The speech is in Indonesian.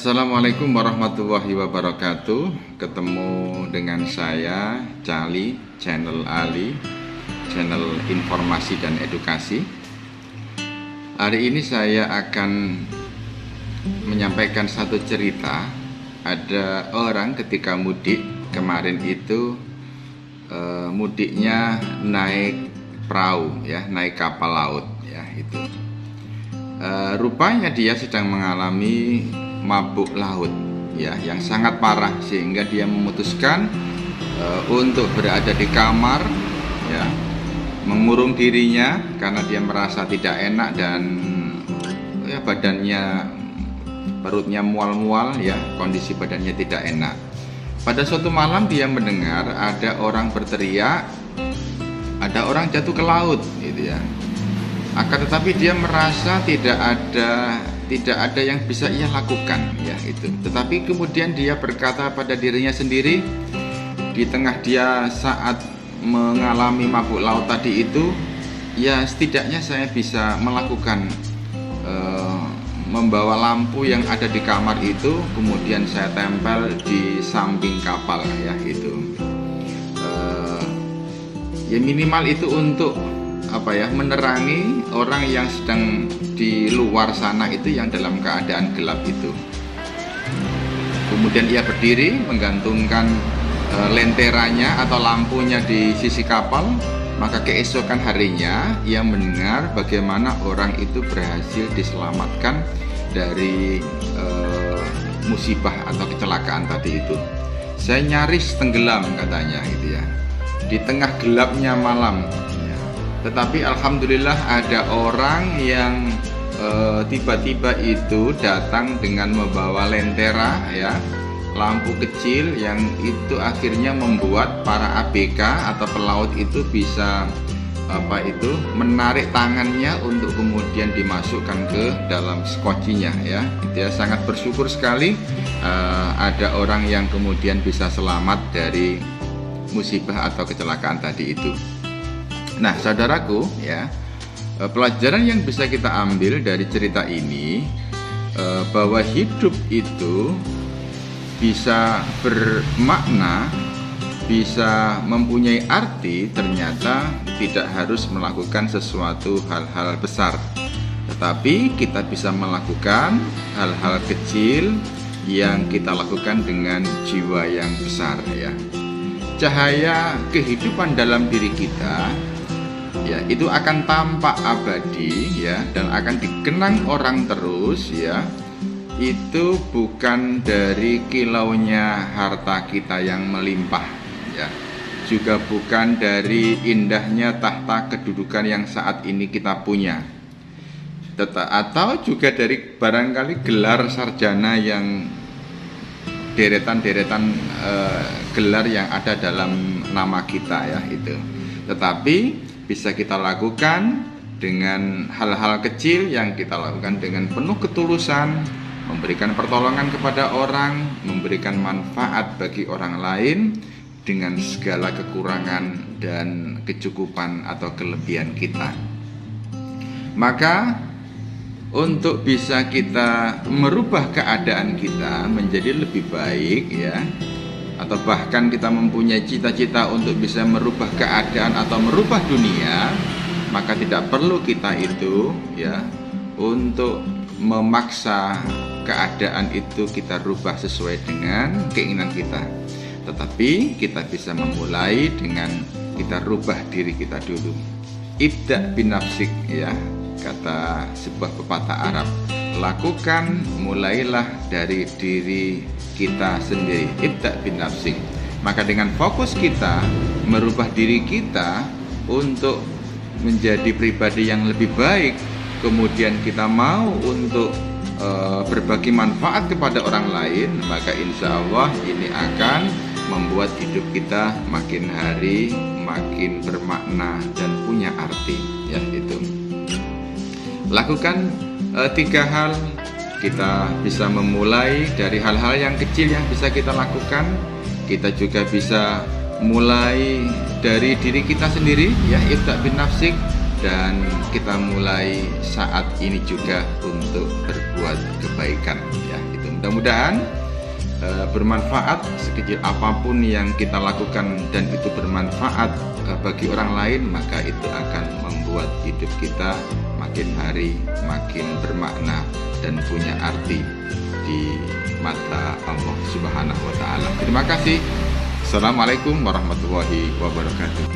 Assalamualaikum warahmatullahi wabarakatuh. Ketemu dengan saya Cali, channel Ali, channel informasi dan edukasi. Hari ini saya akan menyampaikan satu cerita. Ada orang ketika mudik kemarin itu mudiknya naik perahu, ya, naik kapal laut, ya itu. Rupanya dia sedang mengalami mabuk laut, ya, yang sangat parah sehingga dia memutuskan untuk berada di kamar, ya, mengurung dirinya karena dia merasa tidak enak dan ya badannya, perutnya mual-mual, ya, kondisi badannya tidak enak. Pada suatu malam dia mendengar ada orang berteriak, ada orang jatuh ke laut, gitu ya. Akan tetapi dia merasa tidak ada yang bisa ia lakukan, ya itu. Tetapi kemudian dia berkata pada dirinya sendiri, di tengah dia saat mengalami mabuk laut tadi itu, ya setidaknya saya bisa melakukan membawa lampu yang ada di kamar itu, kemudian saya tempel di samping kapal, ya itu. Ya minimal itu untuk menerangi orang yang sedang di luar sana itu, yang dalam keadaan gelap itu. Kemudian ia berdiri menggantungkan lenteranya atau lampunya di sisi kapal. Maka keesokan harinya ia mendengar bagaimana orang itu berhasil diselamatkan dari musibah atau kecelakaan tadi itu. Saya nyaris tenggelam, katanya, gitu ya, di tengah gelapnya malam. Tetapi alhamdulillah ada orang yang tiba-tiba itu datang dengan membawa lentera, ya, lampu kecil, yang itu akhirnya membuat para ABK atau pelaut itu bisa menarik tangannya untuk kemudian dimasukkan ke dalam skocinya, ya. Dia sangat bersyukur sekali ada orang yang kemudian bisa selamat dari musibah atau kecelakaan tadi itu. Nah, saudaraku, ya, pelajaran yang bisa kita ambil dari cerita ini, bahwa hidup itu bisa bermakna, bisa mempunyai arti, ternyata tidak harus melakukan sesuatu hal-hal besar, tetapi kita bisa melakukan hal-hal kecil yang kita lakukan dengan jiwa yang besar, ya. Cahaya kehidupan dalam diri kita, ya, itu akan tampak abadi, ya, dan akan dikenang orang terus, ya. Itu bukan dari kilaunya harta kita yang melimpah, ya, juga bukan dari indahnya tahta kedudukan yang saat ini kita punya, atau juga dari barangkali gelar sarjana yang deretan gelar yang ada dalam nama kita, ya itu. Tetapi bisa kita lakukan dengan hal-hal kecil yang kita lakukan dengan penuh ketulusan, memberikan pertolongan kepada orang, memberikan manfaat bagi orang lain dengan segala kekurangan dan kecukupan atau kelebihan kita. Maka untuk bisa kita merubah keadaan kita menjadi lebih baik, ya, atau bahkan kita mempunyai cita-cita untuk bisa merubah keadaan atau merubah dunia, maka tidak perlu kita itu, ya, untuk memaksa keadaan itu kita rubah sesuai dengan keinginan kita. Tetapi kita bisa memulai dengan kita rubah diri kita dulu. Ibda binafsik, ya, kata sebuah pepatah Arab. Lakukan, mulailah dari diri kita sendiri. Ibda binafsik. Maka dengan fokus kita merubah diri kita untuk menjadi pribadi yang lebih baik, kemudian kita mau untuk berbagi manfaat kepada orang lain, maka insya Allah ini akan membuat hidup kita makin hari makin bermakna dan punya arti, ya itu. Lakukan 3 hal. Kita bisa memulai dari hal-hal yang kecil yang bisa kita lakukan. Kita juga bisa mulai dari diri kita sendiri, ya, ibda bin nafsik. Dan kita mulai saat ini juga untuk berbuat kebaikan, ya itu. Mudah-mudahan bermanfaat. Sekecil apapun yang kita lakukan dan itu bermanfaat bagi orang lain, maka itu akan membuat hidup kita makin hari makin bermakna dan punya arti di mata Allah Subhanahu wa Ta'ala. Terima kasih. Assalamualaikum warahmatullahi wabarakatuh.